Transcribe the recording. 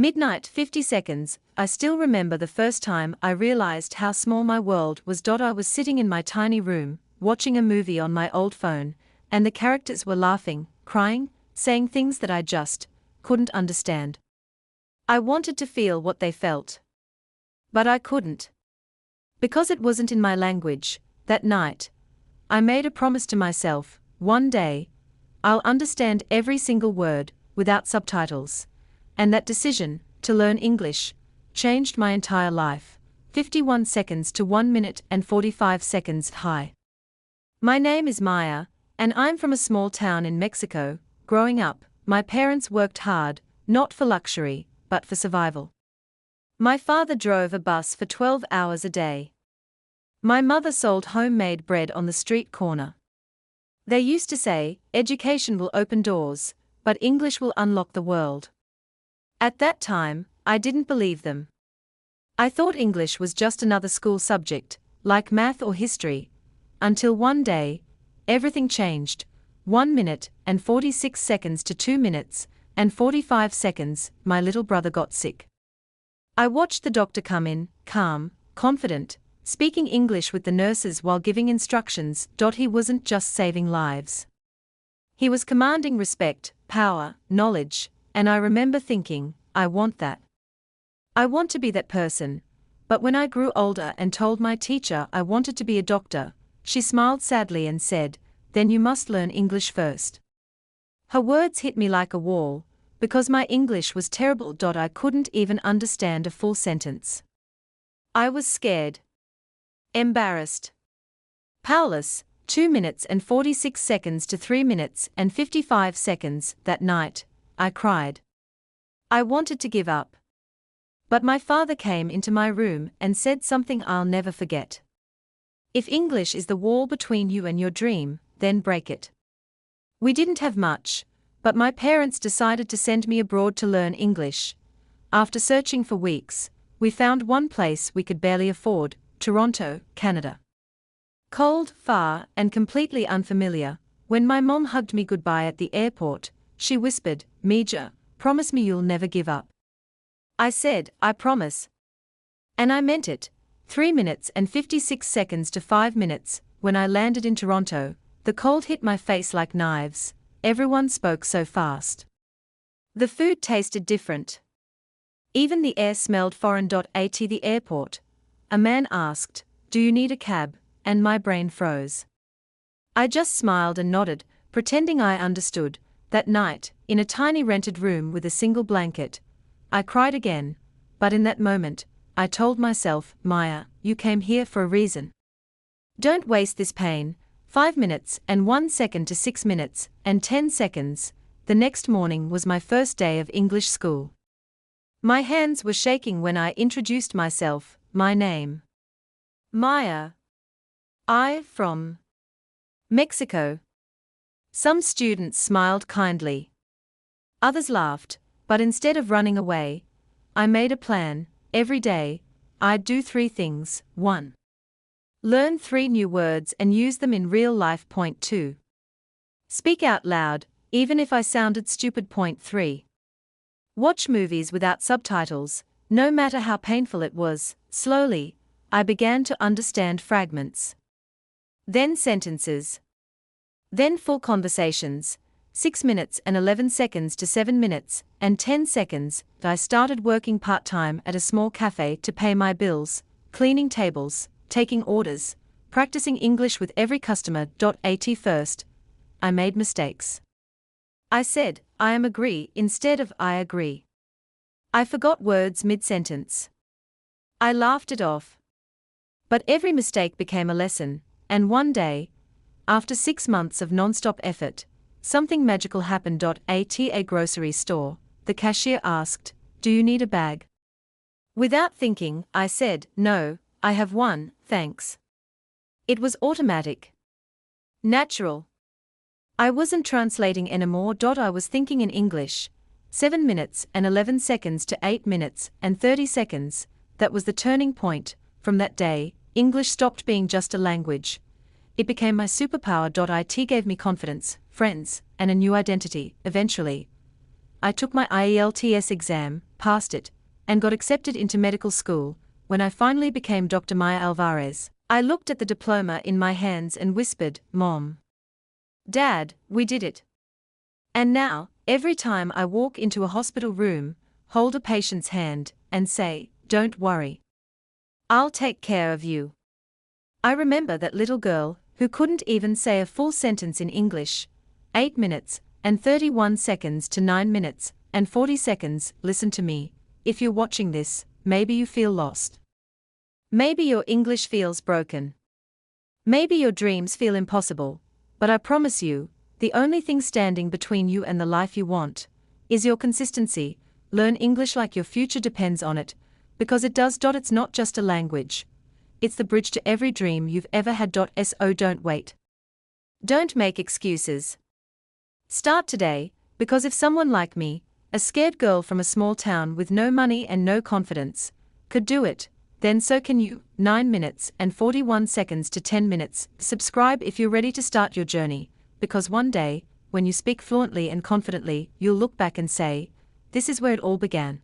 Midnight 50 seconds. I still remember the first time I realized how small my world was. I was sitting in my tiny room, watching a movie on my old phone, and the characters were laughing, crying, saying things that I just couldn't understand. I wanted to feel what they felt. But I couldn't. Because it wasn't in my language. That night, I made a promise to myself: one day, I'll understand every single word, without subtitles. And that decision, to learn English, changed my entire life. 51 seconds to 1 minute and 45 seconds. Hi. My name is Maya, and I'm from a small town in Mexico. Growing up, my parents worked hard, not for luxury, but for survival. My father drove a bus for 12 hours a day. My mother sold homemade bread on the street corner. They used to say, education will open doors, but English will unlock the world. At that time, I didn't believe them. I thought English was just another school subject, like math or history, until one day, everything changed. 1 minute and 46 seconds to 2 minutes and 45 seconds, my little brother got sick. I watched the doctor come in, calm, confident, speaking English with the nurses while giving instructions. He wasn't just saving lives. He was commanding respect, power, knowledge, and I remember thinking, I want that. I want to be that person. But when I grew older and told my teacher I wanted to be a doctor, she smiled sadly and said, then you must learn English first. Her words hit me like a wall, because my English was terrible. I couldn't even understand a full sentence. I was scared. Embarrassed. Powerless. 2 minutes and 46 seconds to 3 minutes and 55 seconds. That night, I cried. I wanted to give up. But my father came into my room and said something I'll never forget. If English is the wall between you and your dream, then break it. We didn't have much, but my parents decided to send me abroad to learn English. After searching for weeks, we found one place we could barely afford: Toronto, Canada. Cold, far, and completely unfamiliar. When my mom hugged me goodbye at the airport, she whispered, Mija, promise me you'll never give up. I said, I promise. And I meant it. 3 minutes and 56 seconds to 5 minutes. When I landed in Toronto, the cold hit my face like knives. Everyone spoke so fast. The food tasted different. Even the air smelled foreign. At the airport, a man asked, do you need a cab? And my brain froze. I just smiled and nodded, pretending I understood. That night, in a tiny rented room with a single blanket, I cried again, but in that moment, I told myself, Maya, you came here for a reason. Don't waste this pain. 5 minutes and 1 second to 6 minutes and 10 seconds. The next morning was my first day of English school. My hands were shaking when I introduced myself. My name: Maya. I from Mexico. Some students smiled kindly. Others laughed, but instead of running away, I made a plan. Every day, I'd do 3 things. 1. Learn 3 new words and use them in real life. Point 2. Speak out loud, even if I sounded stupid. Point 3. Watch movies without subtitles, no matter how painful it was. Slowly, I began to understand fragments. Then sentences. Then full conversations. 6 minutes and 11 seconds to 7 minutes and 10 seconds. I started working part-time at a small cafe to pay my bills, cleaning tables, taking orders, practicing English with every customer. At first, I made mistakes. I said, I am agree instead of I agree. I forgot words mid-sentence. I laughed it off. But every mistake became a lesson, and one day, after 6 months of non-stop effort, something magical happened. At a grocery store, the cashier asked, do you need a bag? Without thinking, I said, no, I have one, thanks. It was automatic. Natural. I wasn't translating anymore. I was thinking in English. 7 minutes and 11 seconds to 8 minutes and 30 seconds. That was the turning point. From that day, English stopped being just a language. It became my superpower. It gave me confidence, friends, and a new identity. Eventually, I took my IELTS exam, passed it, and got accepted into medical school. When I finally became Dr. Maya Alvarez, I looked at the diploma in my hands and whispered, "Mom, Dad, we did it." And now, every time I walk into a hospital room, hold a patient's hand, and say, "Don't worry, I'll take care of you." I remember that little girl, who couldn't even say a full sentence in English. 8 minutes, and 31 seconds to 9 minutes, and 40 seconds. Listen to me, if you're watching this, maybe you feel lost. Maybe your English feels broken. Maybe your dreams feel impossible, but I promise you, the only thing standing between you and the life you want is your consistency. Learn English like your future depends on it, because it does. It's not just a language. It's the bridge to every dream you've ever had. So don't wait. Don't make excuses. Start today, because if someone like me, a scared girl from a small town with no money and no confidence, could do it, then so can you. 9 minutes and 41 seconds to 10 minutes. Subscribe if you're ready to start your journey, because one day, when you speak fluently and confidently, you'll look back and say, "This is where it all began."